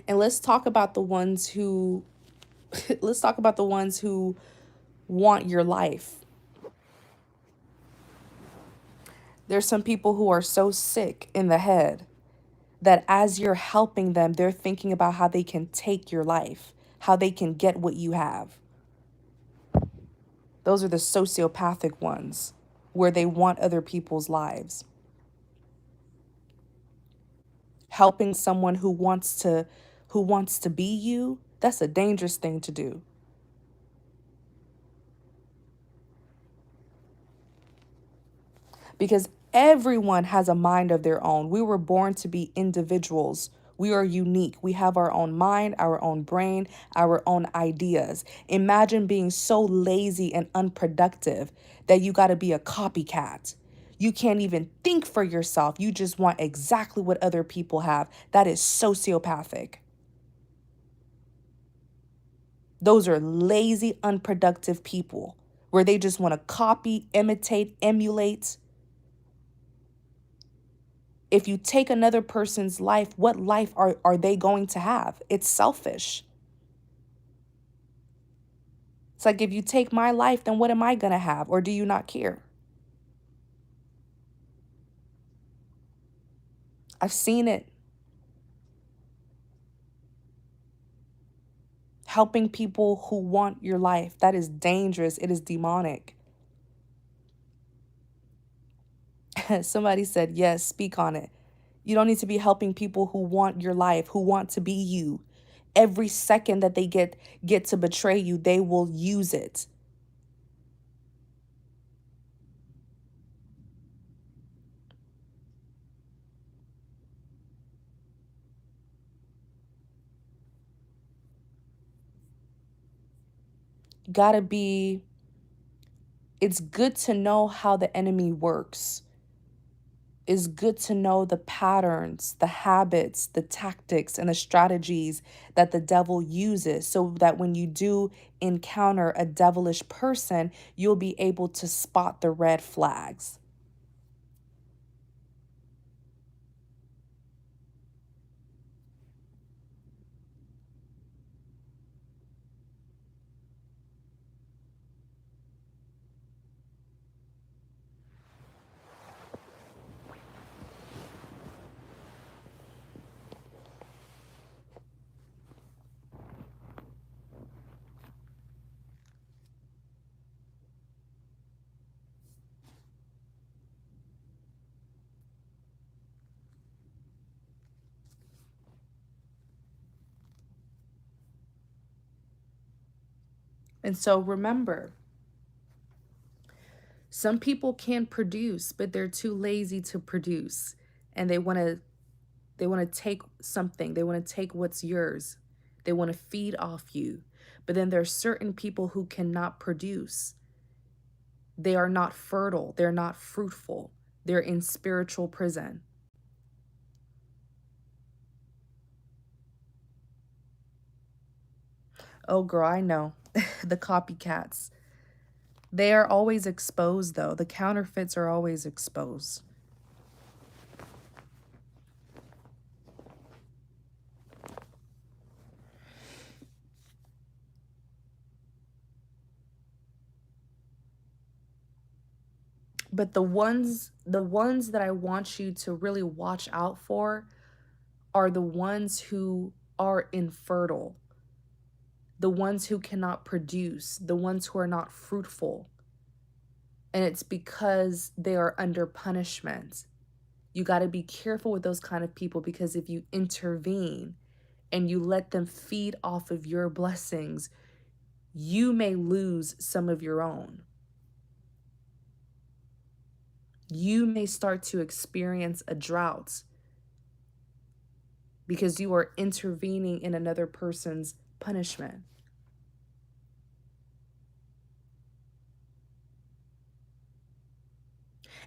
And let's talk about the ones who let's talk about the ones who want your life. There's some people who are so sick in the head that as you're helping them, they're thinking about how they can take your life, how they can get what you have. Those are the sociopathic ones where they want other people's lives. Helping someone who wants to be you, that's a dangerous thing to do. Because everyone has a mind of their own. We were born to be individuals. We are unique. We have our own mind, our own brain, our own ideas. Imagine being so lazy and unproductive that you got to be a copycat. You can't even think for yourself. You just want exactly what other people have. That is sociopathic. Those are lazy, unproductive people where they just want to copy, imitate, emulate. If you take another person's life, what life are they going to have? It's selfish. It's like, if you take my life, then what am I going to have? Or do you not care? I've seen it. Helping people who want your life. That is dangerous. It is demonic. Somebody said, yes, speak on it. You don't need to be helping people who want your life, who want to be you. Every second that they get to betray you, they will use it. Gotta be, it's good to know how the enemy works. It's good to know the patterns, the habits, the tactics, and the strategies that the devil uses, so that when you do encounter a devilish person, you'll be able to spot the red flags. And so remember, Some people can produce, but they're too lazy to produce. And they want to take something. They want to take what's yours. They want to feed off you. But then there's certain people who cannot produce. They are not fertile. They're not fruitful. They're in spiritual prison. Oh, girl, I know. The copycats. They are always exposed, though. The counterfeits are always exposed. But the ones that I want you to really watch out for are the ones who are infertile, the ones who cannot produce, the ones who are not fruitful. And it's because they are under punishment. You got to be careful with those kind of people, because if you intervene and you let them feed off of your blessings, you may lose some of your own. You may start to experience a drought because you are intervening in another person's punishment.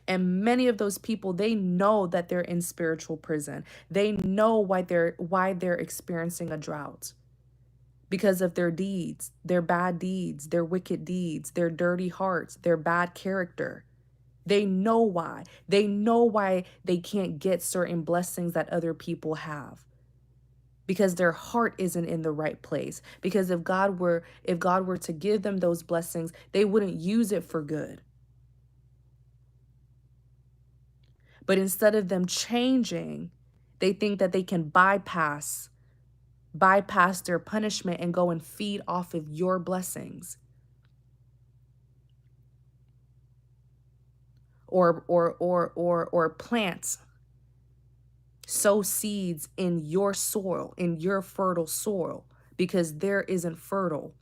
And many of those people, they know that they're in spiritual prison. They know why they're experiencing a drought, because of their deeds, their bad deeds, their wicked deeds, their dirty hearts, their bad character. They know why. They know why they can't get certain blessings that other people have, because their heart isn't in the right place. Because if God were to give them those blessings, they wouldn't use it for good. But instead of them changing, they think that they can bypass their punishment and go and feed off of your blessings, or plant, sow seeds in your soil, in your fertile soil, because there isn't fertile.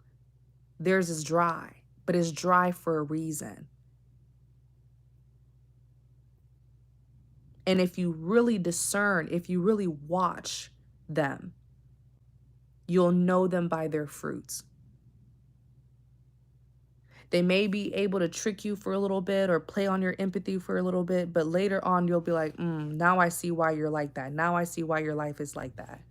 Theirs is dry, but it's dry for a reason. And if you really discern, if you really watch them, you'll know them by their fruits. They may be able to trick you for a little bit or play on your empathy for a little bit, but later on you'll be like, now I see why you're like that. Now I see why your life is like that.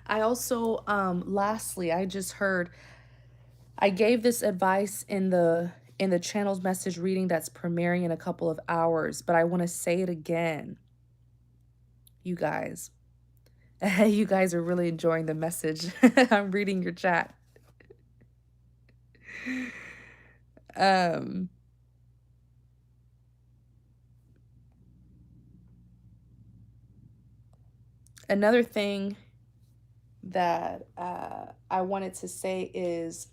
I also, lastly, I just heard, I gave this advice in the channel's message reading that's premiering in a couple of hours, but I want to say it again, you guys. You guys are really enjoying the message. I'm reading your chat. Um, Another thing that I wanted to say is,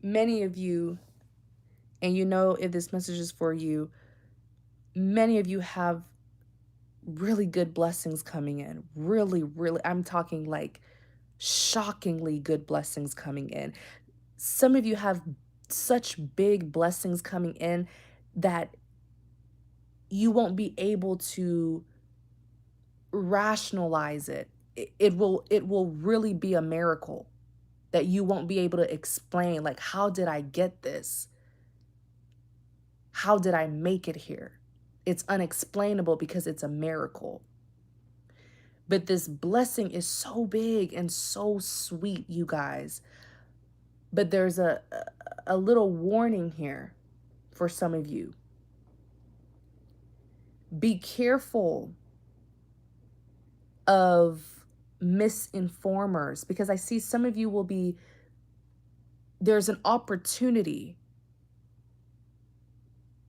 many of you, and you know if this message is for you, many of you have really good blessings coming in. Really, really, I'm talking like shockingly good blessings coming in. Some of you have such big blessings coming in that you won't be able to rationalize it. It will really be a miracle that you won't be able to explain, like, how did I get this? How did I make it here? It's unexplainable because it's a miracle. But this blessing is so big and so sweet, you guys. But there's a little warning here for some of you. Be careful of misinformers, because I see some of you will be, there's an opportunity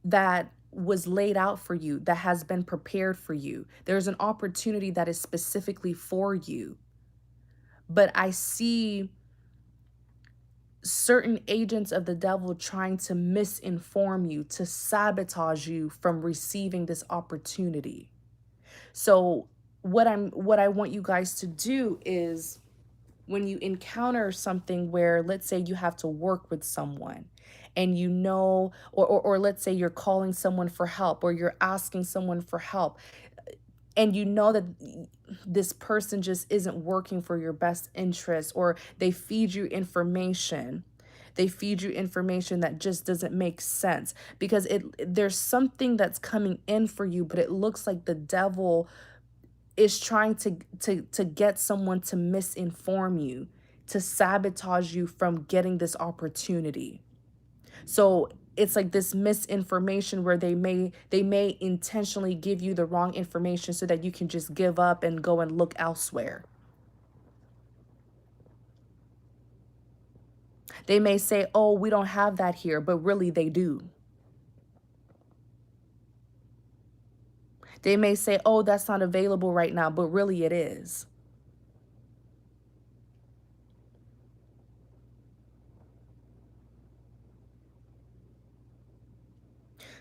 that was laid out for you, that has been prepared for you. There's an opportunity that is specifically for you. But I see certain agents of the devil trying to misinform you, to sabotage you from receiving this opportunity. So what I want you guys to do is, when you encounter something where, let's say, you have to work with someone, and you know, or let's say you're calling someone for help, or you're asking someone for help, and you know that this person just isn't working for your best interest, or they feed you information that just doesn't make sense, because there's something that's coming in for you, but it looks like the devil is trying to get someone to misinform you, to sabotage you from getting this opportunity. So it's like this misinformation where they may intentionally give you the wrong information so that you can just give up and go and look elsewhere. They may say, "Oh, we don't have that here," but really they do. They may say, "Oh, that's not available right now," but really it is.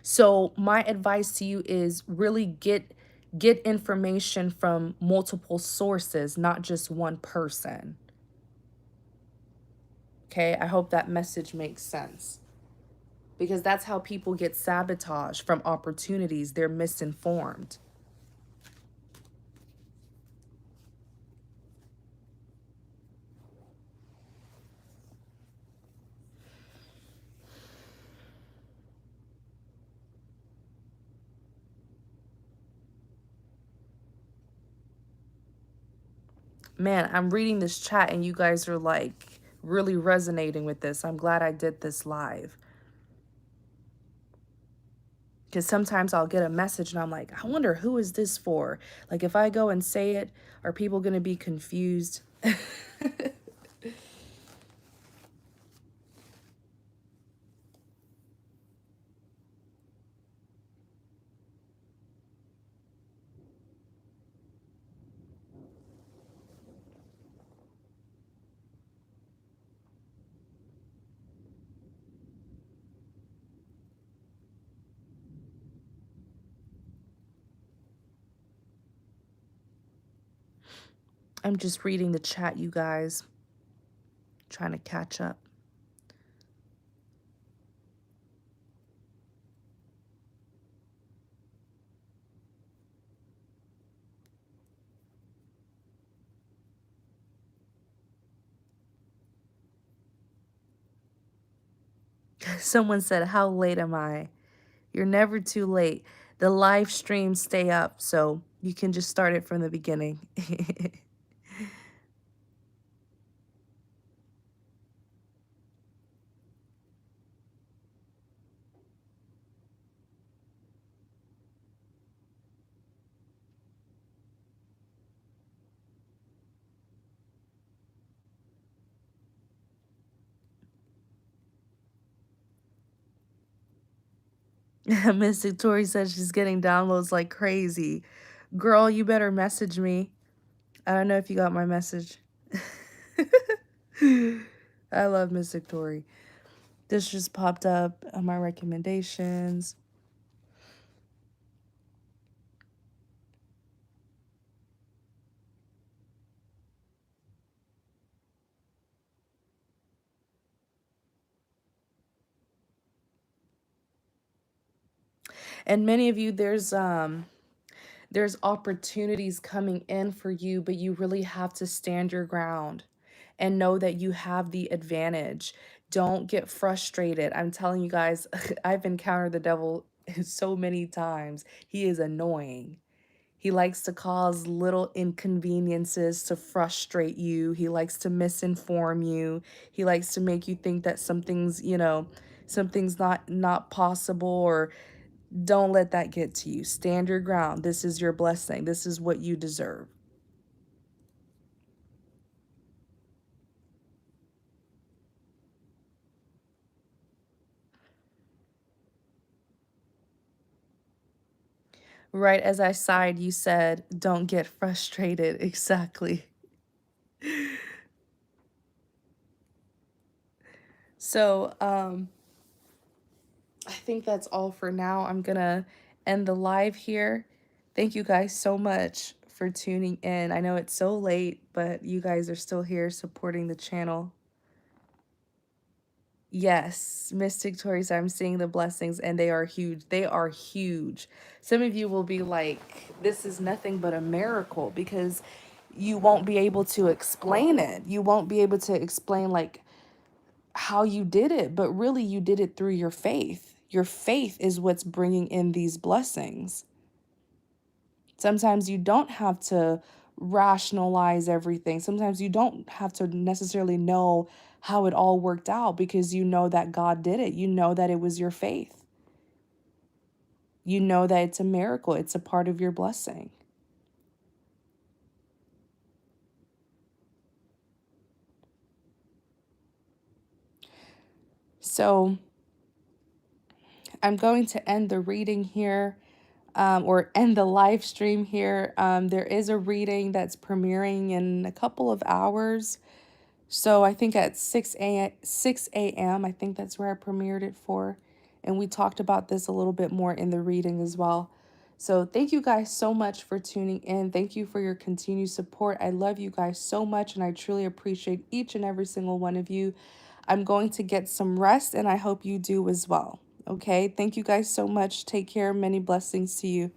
So my advice to you is really get information from multiple sources, not just one person. Okay? I hope that message makes sense. Because that's how people get sabotaged from opportunities. They're misinformed. Man, I'm reading this chat and you guys are like really resonating with this. I'm glad I did this live. Because sometimes I'll get a message and I'm like, I wonder who is this for? Like, if I go and say it, are people going to be confused? I'm just reading the chat, you guys, trying to catch up. Someone said, "How late am I?" You're never too late. The live streams stay up, so you can just start it from the beginning. Miss Victoria says she's getting downloads like crazy. Girl, you better message me. I don't know if you got my message. I love Miss Victoria. This just popped up on my recommendations. And many of you, there's opportunities coming in for you, but you really have to stand your ground and know that you have the advantage. Don't get frustrated. I'm telling you guys, I've encountered the devil so many times. He is annoying. He likes to cause little inconveniences to frustrate you. He likes to misinform you. He likes to make you think that something's not possible, or don't let that get to you. Stand your ground. This is your blessing. This is what you deserve. Right as I sighed, you said, "Don't get frustrated." Exactly. So, I think that's all for now. I'm gonna end the live here. Thank you guys so much for tuning in. I know it's so late, but you guys are still here supporting the channel. Yes, Mystic Tori said, I'm seeing the blessings and they are huge. They are huge. Some of you will be like, this is nothing but a miracle because you won't be able to explain it. You won't be able to explain like how you did it, but really you did it through your faith. Your faith is what's bringing in these blessings. Sometimes you don't have to rationalize everything. Sometimes you don't have to necessarily know how it all worked out because you know that God did it. You know that it was your faith. You know that it's a miracle. It's a part of your blessing. So I'm going to end the reading here. Or end the live stream here. There is a reading that's premiering in a couple of hours. So I think at 6 a.m., I think that's where I premiered it for. And we talked about this a little bit more in the reading as well. So thank you guys so much for tuning in. Thank you for your continued support. I love you guys so much, and I truly appreciate each and every single one of you. I'm going to get some rest, and I hope you do as well. Okay, thank you guys so much. Take care. Many blessings to you.